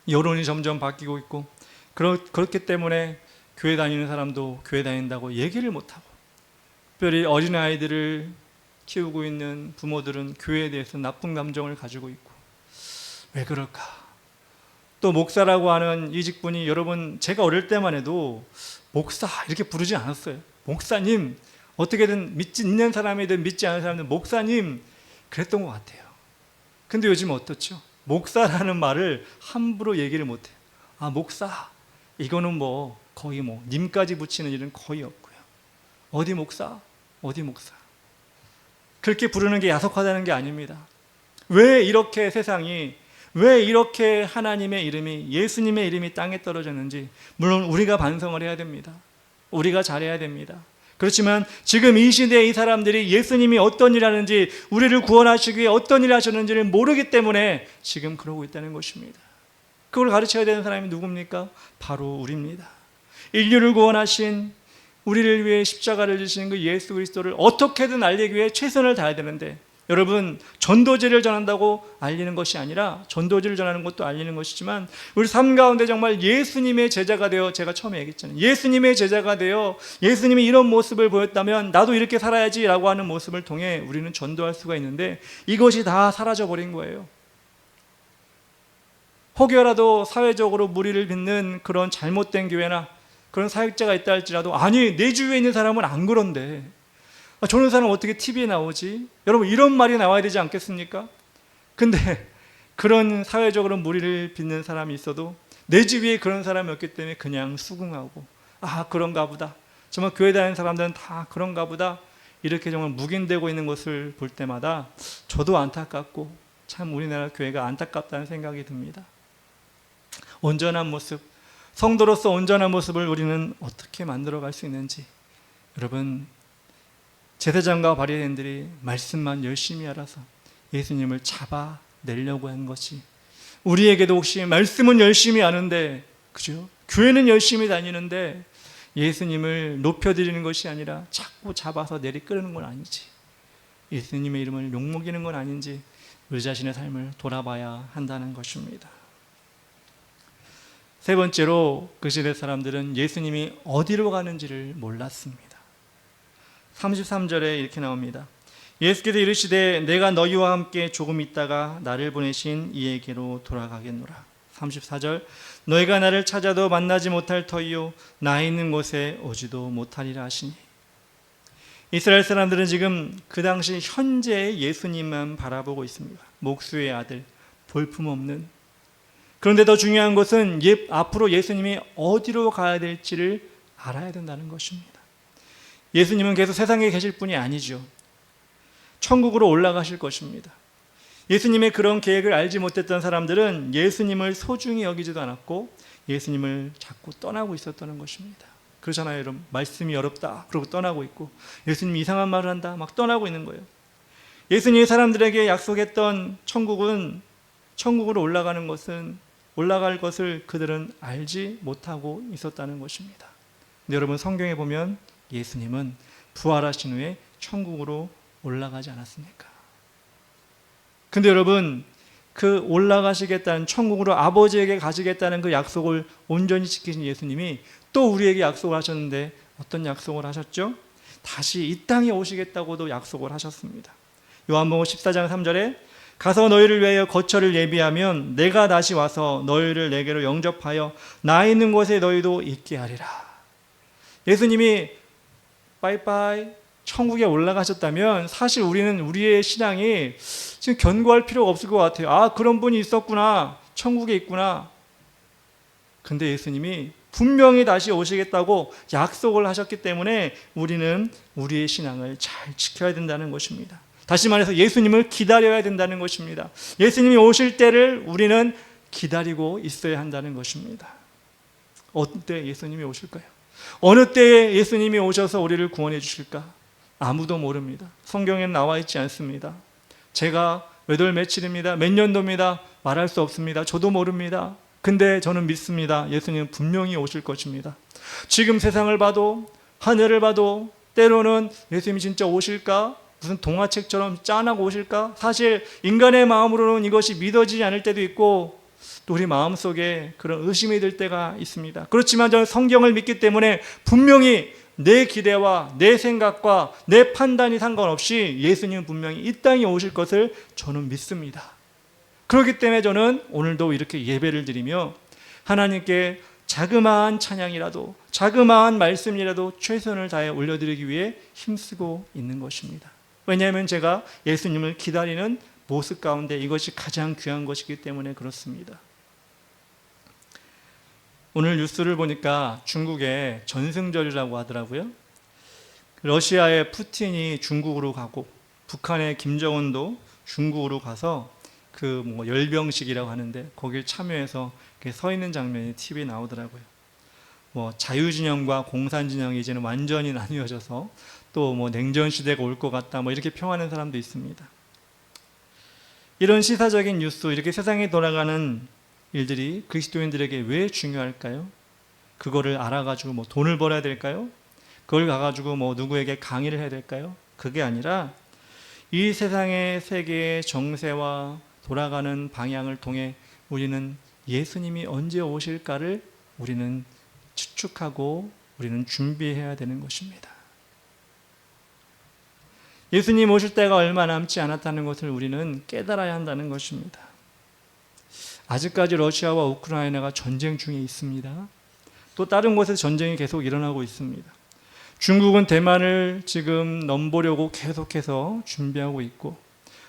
여론이 점점 바뀌고 있고, 그렇기 때문에 교회 다니는 사람도 교회 다닌다고 얘기를 못하고, 특별히 어린아이들을 키우고 있는 부모들은 교회에 대해서 나쁜 감정을 가지고 있고, 왜 그럴까? 또 목사라고 하는 이 직분이, 여러분 제가 어릴 때만 해도 목사 이렇게 부르지 않았어요. 목사님, 어떻게든 믿는 사람이든 믿지 않는 사람이든 목사님, 그랬던 것 같아요. 근데 요즘 어떻죠? 목사라는 말을 함부로 얘기를 못해요. 아, 목사, 이거는 거의 님까지 붙이는 일은 거의 없고요. 어디 목사, 어디 목사, 그렇게 부르는 게 야속하다는 게 아닙니다. 왜 이렇게 세상이, 왜 이렇게 하나님의 이름이, 예수님의 이름이 땅에 떨어졌는지 물론 우리가 반성을 해야 됩니다. 우리가 잘해야 됩니다. 그렇지만 지금 이 시대에 이 사람들이 예수님이 어떤 일 하는지, 우리를 구원하시기 위해 어떤 일 하셨는지를 모르기 때문에 지금 그러고 있다는 것입니다. 그걸 가르쳐야 되는 사람이 누굽니까? 바로 우리입니다. 인류를 구원하신, 우리를 위해 십자가를 지신 그 예수 그리스도를 어떻게든 알리기 위해 최선을 다해야 되는데, 여러분 전도제를 전한다고 알리는 것이 아니라, 전도제를 전하는 것도 알리는 것이지만 우리 삶 가운데 정말 예수님의 제자가 되어, 제가 처음에 얘기했잖아요. 예수님의 제자가 되어 예수님이 이런 모습을 보였다면 나도 이렇게 살아야지 라고 하는 모습을 통해 우리는 전도할 수가 있는데, 이것이 다 사라져버린 거예요. 혹여라도 사회적으로 무리를 빚는 그런 잘못된 교회나 그런 사역자가 있다 할지라도, 아니 내 주위에 있는 사람은 안 그런데 저런 사람 어떻게 TV에 나오지? 여러분 이런 말이 나와야 되지 않겠습니까? 근데 그런 사회적으로 무리를 빚는 사람이 있어도 내 주위에 그런 사람이 없기 때문에 그냥 수긍하고, 아 그런가 보다, 정말 교회 다니는 사람들은 다 그런가 보다, 이렇게 정말 묵인되고 있는 것을 볼 때마다 저도 안타깝고 참 우리나라 교회가 안타깝다는 생각이 듭니다. 온전한 모습, 성도로서 온전한 모습을 우리는 어떻게 만들어갈 수 있는지, 여러분 제사장과 바리새인들이 말씀만 열심히 알아서 예수님을 잡아내려고 한 것이, 우리에게도 혹시 말씀은 열심히 아는데, 그죠? 교회는 열심히 다니는데 예수님을 높여드리는 것이 아니라 자꾸 잡아서 내리끌는 건 아닌지, 예수님의 이름을 욕먹이는 건 아닌지 우리 자신의 삶을 돌아봐야 한다는 것입니다. 세 번째로, 그 시대 사람들은 예수님이 어디로 가는지를 몰랐습니다. 33절에 이렇게 나옵니다. 예수께서 이르시되 내가 너희와 함께 조금 있다가 나를 보내신 이에게로 돌아가겠노라. 34절, 너희가 나를 찾아도 만나지 못할 터이요 나 있는 곳에 오지도 못하리라 하시니. 이스라엘 사람들은 지금 그 당시 현재의 예수님만 바라보고 있습니다. 목수의 아들, 볼품없는. 그런데 더 중요한 것은 앞으로 예수님이 어디로 가야 될지를 알아야 된다는 것입니다. 예수님은 계속 세상에 계실 분이 아니죠. 천국으로 올라가실 것입니다. 예수님의 그런 계획을 알지 못했던 사람들은 예수님을 소중히 여기지도 않았고 예수님을 자꾸 떠나고 있었다는 것입니다. 그렇잖아요, 여러분. 말씀이 어렵다 그러고 떠나고 있고, 예수님이 이상한 말을 한다 막 떠나고 있는 거예요. 예수님이 사람들에게 약속했던 천국으로 올라갈 것을 그들은 알지 못하고 있었다는 것입니다. 근데 여러분, 성경에 보면 예수님은 부활하신 후에 천국으로 올라가지 않았습니까? 근데 여러분, 그 올라가시겠다는, 천국으로 아버지에게 가시겠다는 그 약속을 온전히 지키신 예수님이 또 우리에게 약속을 하셨는데, 어떤 약속을 하셨죠? 다시 이 땅에 오시겠다고도 약속을 하셨습니다. 요한복음 14장 3절에 가서 너희를 위하여 거처를 예비하면 내가 다시 와서 너희를 내게로 영접하여 나 있는 곳에 너희도 있게 하리라. 예수님이 빠이빠이 천국에 올라가셨다면 사실 우리는 우리의 신앙이 지금 견고할 필요가 없을 것 같아요. 아, 그런 분이 있었구나, 천국에 있구나. 근데 예수님이 분명히 다시 오시겠다고 약속을 하셨기 때문에 우리는 우리의 신앙을 잘 지켜야 된다는 것입니다. 다시 말해서 예수님을 기다려야 된다는 것입니다. 예수님이 오실 때를 우리는 기다리고 있어야 한다는 것입니다. 어때 예수님이 오실까요? 어느 때에 예수님이 오셔서 우리를 구원해 주실까? 아무도 모릅니다. 성경엔 나와 있지 않습니다. 제가 몇 월 며칠입니다. 몇 년도입니다. 말할 수 없습니다. 저도 모릅니다. 근데 저는 믿습니다. 예수님은 분명히 오실 것입니다. 지금 세상을 봐도 하늘을 봐도 때로는 예수님이 진짜 오실까? 무슨 동화책처럼 짠하고 오실까? 사실 인간의 마음으로는 이것이 믿어지지 않을 때도 있고 또 우리 마음속에 그런 의심이 들 때가 있습니다. 그렇지만 저는 성경을 믿기 때문에 분명히 내 기대와 내 생각과 내 판단이 상관없이 예수님은 분명히 이 땅에 오실 것을 저는 믿습니다. 그렇기 때문에 저는 오늘도 이렇게 예배를 드리며 하나님께 자그마한 찬양이라도 자그마한 말씀이라도 최선을 다해 올려드리기 위해 힘쓰고 있는 것입니다. 왜냐하면 제가 예수님을 기다리는 모습 가운데 이것이 가장 귀한 것이기 때문에 그렇습니다. 오늘 뉴스를 보니까 중국에 전승절이라고 하더라고요. 러시아의 푸틴이 중국으로 가고 북한의 김정은도 중국으로 가서 그 열병식이라고 하는데 거기에 참여해서 서 있는 장면이 TV에 나오더라고요. 자유진영과 공산진영이 이제는 완전히 나뉘어져서 또 냉전 시대가 올 것 같다 이렇게 평하는 사람도 있습니다. 이런 시사적인 뉴스, 이렇게 세상에 돌아가는 일들이 그리스도인들에게 왜 중요할까요? 그거를 알아가지고 돈을 벌어야 될까요? 그걸 가가지고 누구에게 강의를 해야 될까요? 그게 아니라 이 세상의 세계의 정세와 돌아가는 방향을 통해 우리는 예수님이 언제 오실까를 우리는 추측하고 우리는 준비해야 되는 것입니다. 예수님 오실 때가 얼마 남지 않았다는 것을 우리는 깨달아야 한다는 것입니다. 아직까지 러시아와 우크라이나가 전쟁 중에 있습니다. 또 다른 곳에서 전쟁이 계속 일어나고 있습니다. 중국은 대만을 지금 넘보려고 계속해서 준비하고 있고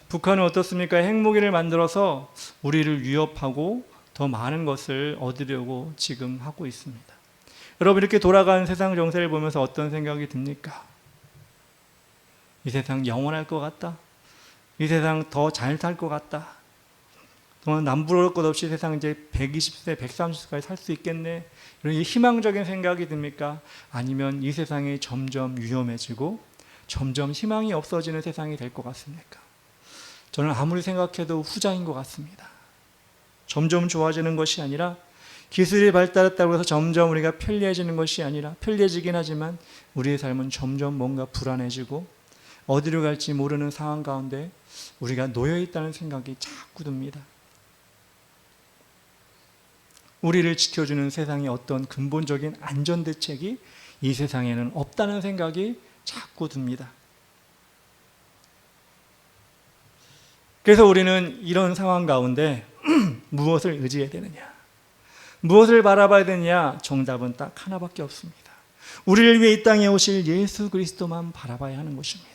북한은 어떻습니까? 핵무기를 만들어서 우리를 위협하고 더 많은 것을 얻으려고 지금 하고 있습니다. 여러분, 이렇게 돌아가는 세상 정세를 보면서 어떤 생각이 듭니까? 이 세상 영원할 것 같다. 이 세상 더 잘 살 것 같다. 남부러울 것 없이 세상 이제 120세, 130세까지 살 수 있겠네. 이런 희망적인 생각이 듭니까? 아니면 이 세상이 점점 위험해지고 점점 희망이 없어지는 세상이 될 것 같습니까? 저는 아무리 생각해도 후자인 것 같습니다. 점점 좋아지는 것이 아니라 기술이 발달했다고 해서 점점 우리가 편리해지는 것이 아니라 편리해지긴 하지만 우리의 삶은 점점 뭔가 불안해지고 어디로 갈지 모르는 상황 가운데 우리가 놓여 있다는 생각이 자꾸 듭니다. 우리를 지켜주는 세상의 어떤 근본적인 안전대책이 이 세상에는 없다는 생각이 자꾸 듭니다. 그래서 우리는 이런 상황 가운데 무엇을 의지해야 되느냐? 무엇을 바라봐야 되느냐? 정답은 딱 하나밖에 없습니다. 우리를 위해 이 땅에 오실 예수 그리스도만 바라봐야 하는 것입니다.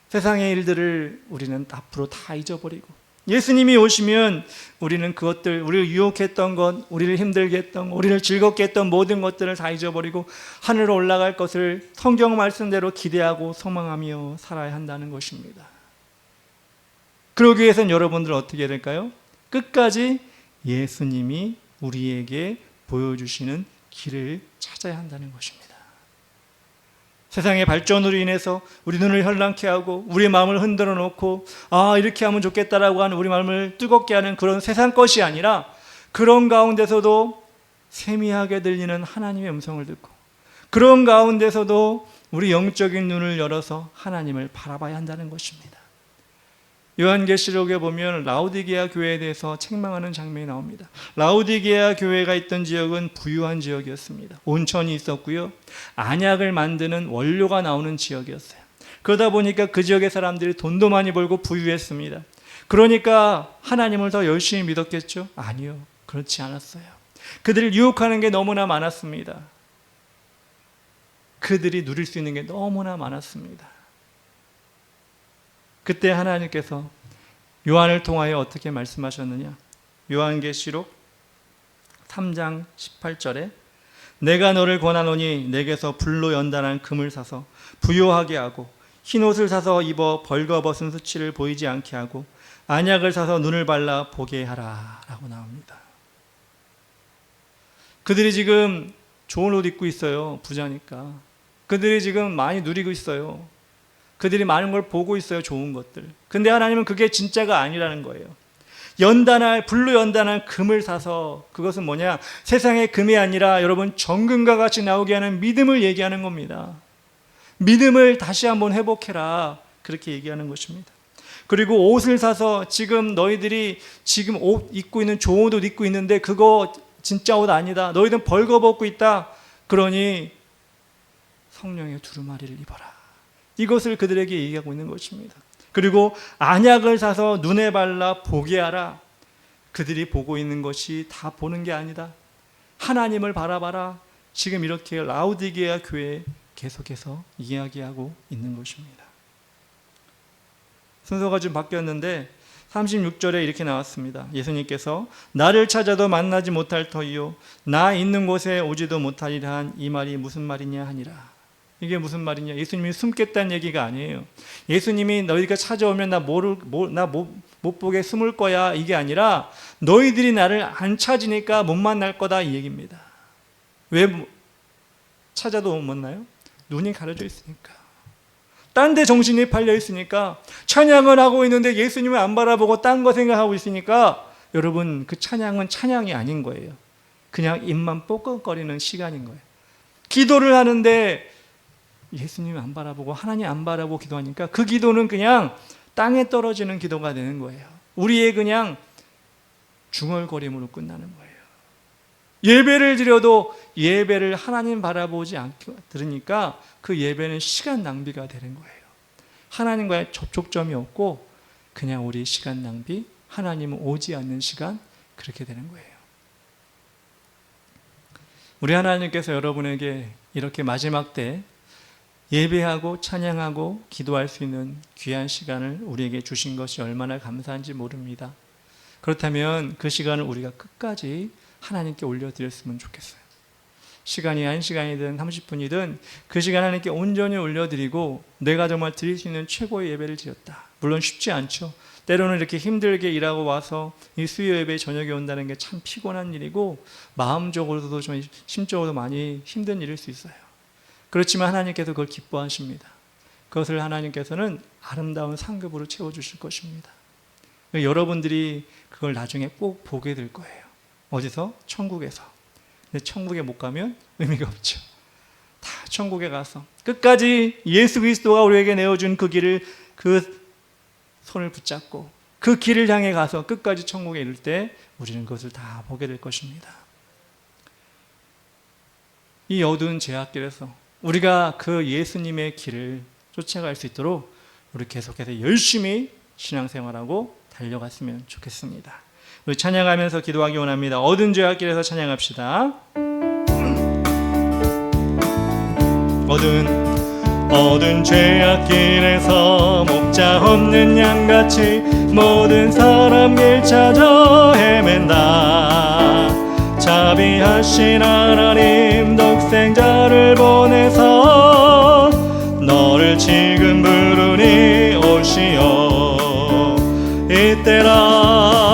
세상의 일들을 우리는 앞으로 다 잊어버리고 예수님이 오시면 우리는 그것들, 우리를 유혹했던 것, 우리를 힘들게 했던 것, 우리를 즐겁게 했던 모든 것들을 다 잊어버리고 하늘로 올라갈 것을 성경 말씀대로 기대하고 소망하며 살아야 한다는 것입니다. 그러기 위해서는 여러분들 어떻게 해야 될까요? 끝까지 예수님이 우리에게 보여주시는 길을 찾아야 한다는 것입니다. 세상의 발전으로 인해서 우리 눈을 현란케 하고 우리 마음을 흔들어 놓고 이렇게 하면 좋겠다라고 하는 우리 마음을 뜨겁게 하는 그런 세상 것이 아니라 그런 가운데서도 세미하게 들리는 하나님의 음성을 듣고 그런 가운데서도 우리 영적인 눈을 열어서 하나님을 바라봐야 한다는 것입니다. 요한계시록에 보면 라오디게아 교회에 대해서 책망하는 장면이 나옵니다. 라오디게아 교회가 있던 지역은 부유한 지역이었습니다. 온천이 있었고요. 안약을 만드는 원료가 나오는 지역이었어요. 그러다 보니까 그 지역의 사람들이 돈도 많이 벌고 부유했습니다. 그러니까 하나님을 더 열심히 믿었겠죠? 아니요, 그렇지 않았어요. 그들을 유혹하는 게 너무나 많았습니다. 그들이 누릴 수 있는 게 너무나 많았습니다. 그때 하나님께서 요한을 통하여 어떻게 말씀하셨느냐? 요한계시록 3장 18절에 내가 너를 권하노니 내게서 불로 연단한 금을 사서 부요하게 하고 흰옷을 사서 입어 벌거벗은 수치를 보이지 않게 하고 안약을 사서 눈을 발라 보게 하라 라고 나옵니다. 그들이 지금 좋은 옷 입고 있어요. 부자니까. 그들이 지금 많이 누리고 있어요. 그들이 많은 걸 보고 있어요. 좋은 것들. 근데 하나님은 그게 진짜가 아니라는 거예요. 불로 연단할 금을 사서, 그것은 뭐냐? 세상의 금이 아니라 여러분 정금과 같이 나오게 하는 믿음을 얘기하는 겁니다. 믿음을 다시 한번 회복해라, 그렇게 얘기하는 것입니다. 그리고 옷을 사서, 지금 너희들이 지금 옷 입고 있는 좋은 옷 입고 있는데 그거 진짜 옷 아니다. 너희들은 벌거벗고 있다. 그러니 성령의 두루마리를 입어라. 이것을 그들에게 얘기하고 있는 것입니다. 그리고 안약을 사서 눈에 발라 보게 하라. 그들이 보고 있는 것이 다 보는 게 아니다. 하나님을 바라봐라. 지금 이렇게 라우디게아 교회에 계속해서 이야기하고 있는 것입니다. 순서가 좀 바뀌었는데 36절에 이렇게 나왔습니다. 예수님께서 나를 찾아도 만나지 못할 터이요 나 있는 곳에 오지도 못하리라 한 이 말이 무슨 말이냐 하니라. 이게 무슨 말이냐? 예수님이 숨겠다는 얘기가 아니에요. 예수님이 너희가 찾아오면 나 못 보게 숨을 거야, 이게 아니라 너희들이 나를 안 찾으니까 못 만날 거다, 이 얘기입니다. 왜 찾아도 못 만나요? 눈이 가려져 있으니까. 딴 데 정신이 팔려 있으니까. 찬양을 하고 있는데 예수님을 안 바라보고 딴 거 생각하고 있으니까 여러분, 그 찬양은 찬양이 아닌 거예요. 그냥 입만 뻐끔거리는 시간인 거예요. 기도를 하는데 예수님 안 바라보고 하나님 안 바라보고 기도하니까 그 기도는 그냥 땅에 떨어지는 기도가 되는 거예요. 우리의 그냥 중얼거림으로 끝나는 거예요. 예배를 드려도 예배를 하나님 바라보지 않게 들으니까 그 예배는 시간 낭비가 되는 거예요. 하나님과의 접촉점이 없고 그냥 우리 시간 낭비, 하나님은 오지 않는 시간, 그렇게 되는 거예요. 우리 하나님께서 여러분에게 이렇게 마지막 때 예배하고 찬양하고 기도할 수 있는 귀한 시간을 우리에게 주신 것이 얼마나 감사한지 모릅니다. 그렇다면 그 시간을 우리가 끝까지 하나님께 올려드렸으면 좋겠어요. 시간이 1시간이든 30분이든 그 시간 하나님께 온전히 올려드리고 내가 정말 드릴 수 있는 최고의 예배를 드렸다. 물론 쉽지 않죠. 때로는 이렇게 힘들게 일하고 와서 이 수요 예배 저녁에 온다는 게 참 피곤한 일이고 마음적으로도 좀 심적으로도 많이 힘든 일일 수 있어요. 그렇지만 하나님께서 그걸 기뻐하십니다. 그것을 하나님께서는 아름다운 상급으로 채워주실 것입니다. 여러분들이 그걸 나중에 꼭 보게 될 거예요. 어디서? 천국에서. 근데 천국에 못 가면 의미가 없죠. 다 천국에 가서 끝까지 예수 그리스도가 우리에게 내어준 그 길을, 그 손을 붙잡고 그 길을 향해 가서 끝까지 천국에 이를 때 우리는 그것을 다 보게 될 것입니다. 이 어두운 제약길에서 우리가 그 예수님의 길을 쫓아갈 수 있도록 우리 계속해서 열심히 신앙생활하고 달려갔으면 좋겠습니다. 우리 찬양하면서 기도하기 원합니다. 어두운 제약길에서 찬양합시다. 어두운 죄악길에서 목자 없는 양같이 모든 사람 길 찾아 헤맨다. 자비하신 하나님 독생자를 보내서 너를 지금 부르니 오시오. 이때라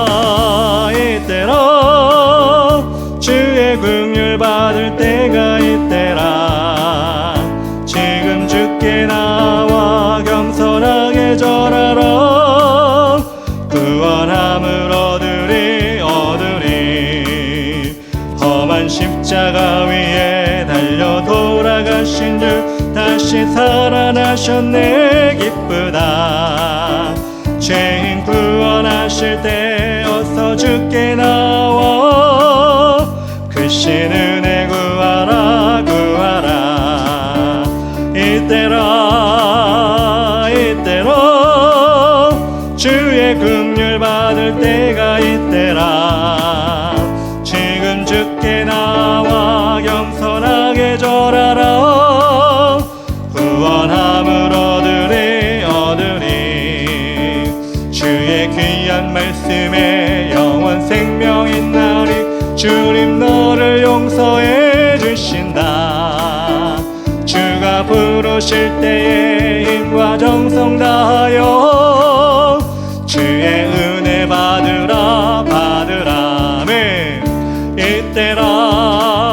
주의 긍휼 받을 때가 이때라. 지금 주께 나와 겸손하게 절하라. 구원함을 얻으리 험한 십자가 위에 달려 돌아가신 주 다시 살아나셨네. 기쁘다. 죄인 구원하실 때 어서 주께 나와 크신 은혜 구하라. 이때라 주의 긍휼 받을 때가 이때라. 지금 주께 나와 겸손하게 절하라. 구원함을 얻으리 주의 귀한 말씀에 영원 생명 있나니 주님 너를 용서해 주신다. 주가 부르실 때에 힘과 정성 다하여 주의 은혜 받으라. 이때라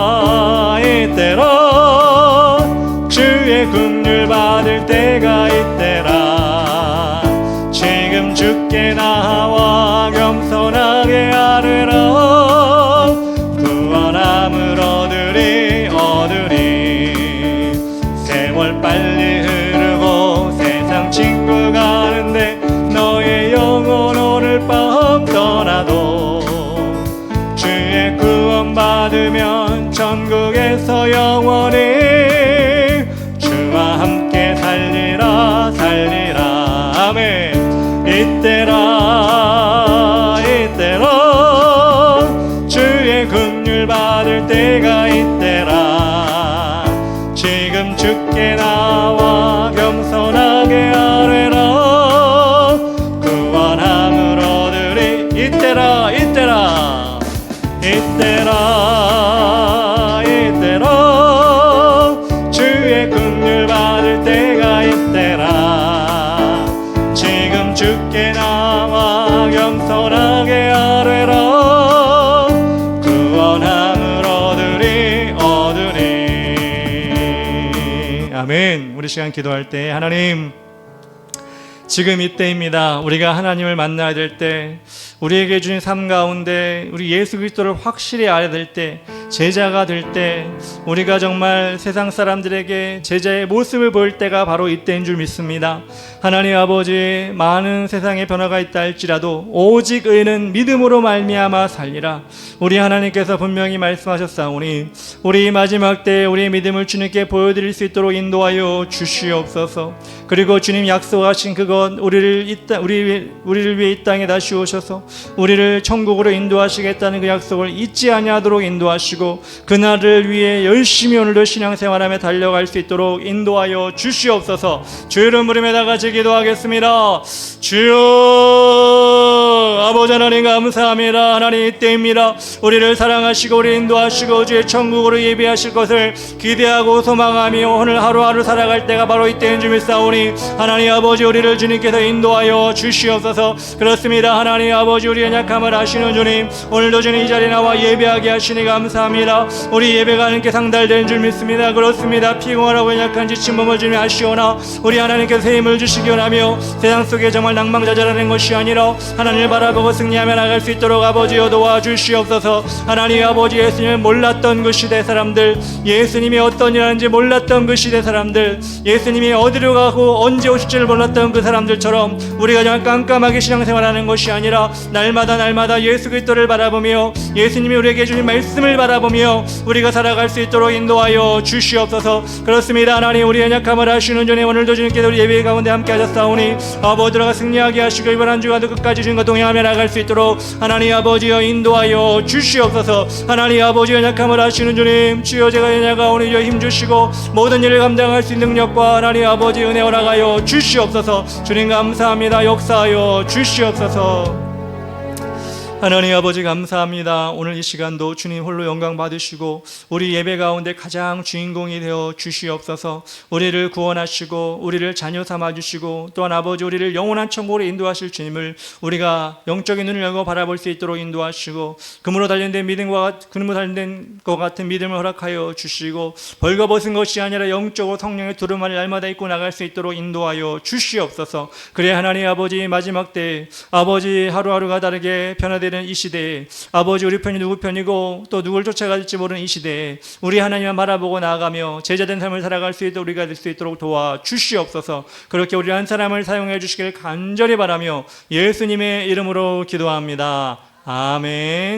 주께 나와 겸손하게 아뢰라. 구원함을 얻으리. 세월 빨리 흐르고 세상 친구 가는데 너의 영혼 오늘 밤 떠나도 주의 구원 받으면 천국에서 영원히 주와 함께 살리라. 아멘. 이때라 주의 긍휼 받을 때가 이때라. 지금 주께 나와 겸손하게 아뢰라. 구원함을 얻으리. 이때라 주의 긍휼 받을 때가 이때라. 지금 주께 나와 겸손하게 아뢰라. 구원함을 얻으리. 아멘. 우리 시간 기도할 때 하나님, 지금 이때입니다. 우리가 하나님을 만나야 될 때, 우리에게 주신 삶 가운데 우리 예수 그리스도를 확실히 알아야 될 때, 제자가 될 때, 우리가 정말 세상 사람들에게 제자의 모습을 보일 때가 바로 이때인 줄 믿습니다. 하나님 아버지, 많은 세상에 변화가 있다 할지라도 오직 의는 믿음으로 말미암아 살리라. 우리 하나님께서 분명히 말씀하셨사오니 우리 마지막 때에 우리의 믿음을 주님께 보여드릴 수 있도록 인도하여 주시옵소서. 그리고 주님 약속하신 그것, 우리를 위해 이 땅에 다시 오셔서 우리를 천국으로 인도하시겠다는 그 약속을 잊지 아니하도록 인도하시고, 그날을 위해 열심히 오늘도 신앙생활하며 달려갈 수 있도록 인도하여 주시옵소서. 주 이름 부르며 다 같이 기도하겠습니다. 주여, 아버지 하나님 감사합니다. 하나님, 이때입니다. 우리를 사랑하시고 우리 인도하시고 주의 천국으로 예비하실 것을 기대하고 소망하며 오늘 하루하루 살아갈 때가 바로 이때인 줄 믿사오니 하나님 아버지, 우리를 주님께서 인도하여 주시옵소서. 그렇습니다. 하나님 아버지, 우리의 약함을 아시는 주님, 오늘도 주님 이 자리에 나와 예배하게 하시니 감사합니다. 우리 예배가 하나님께 상달되는 줄 믿습니다. 그렇습니다. 피곤하고 약한 지친 몸을 주님 아시오나 우리 하나님께서 새 힘을 주시기 원하며 세상 속에 정말 낭망자잘하는 것이 아니라 하나님을 바라보고 승리하며 나갈 수 있도록 아버지여 도와주시옵소서. 하나님 아버지, 예수님을 몰랐던 그 시대 사람들, 예수님이 어떤 일 하는지 몰랐던 그 시대 사람들, 예수님이 어디로 가고 언제 오실지를 몰랐던 그 사람들처럼 우리가 정말 깜깜하게 신앙생활하는 것이 아니라 날마다 예수 그리스도를 바라보며 예수님이 우리에게 주신 말씀을 바라보며 우리가 살아갈 수 있도록 인도하여 주시옵소서. 그렇습니다. 하나님, 우리의 약함을 아시는 주님, 오늘도 주님께서 우리 예배 가운데 함께 하셨사오니 아버지가 승리하게 하시고 이번 한 주간도 끝까지 주님과 동행하며 나갈 수 있도록 하나님 아버지여 인도하여 주시옵소서. 하나님 아버지의 약함을 아시는 주님, 주여 제가 연약하오니 힘주시고 모든 일을 감당할 수 있는 능력과 하나님 아버지 은혜 허락하여 주시옵소서. 주님 감사합니다. 역사하여 주시옵소서. 하나님 아버지 감사합니다. 오늘 이 시간도 주님 홀로 영광 받으시고 우리 예배 가운데 가장 주인공이 되어 주시옵소서. 우리를 구원하시고 우리를 자녀 삼아주시고 또한 아버지, 우리를 영원한 천국으로 인도하실 주님을 우리가 영적인 눈을 열고 바라볼 수 있도록 인도하시고, 금으로 단련된 것 같은 믿음을 허락하여 주시고, 벌거벗은 것이 아니라 영적으로 성령의 두루마리 날마다 입고 나갈 수 있도록 인도하여 주시옵소서. 그래 하나님 아버지, 마지막 때 아버지, 하루하루가 다르게 변화되는 이 시대에 아버지, 우리 편이 누구 편이고 또 누굴 쫓아가 될지 모르는 이 시대에 우리 하나님만 바라보고 나아가며 제자된 삶을 살아갈 수 있도록 우리가 될 수 있도록 도와주시옵소서. 그렇게 우리 한 사람을 사용해 주시길 간절히 바라며 예수님의 이름으로 기도합니다. 아멘.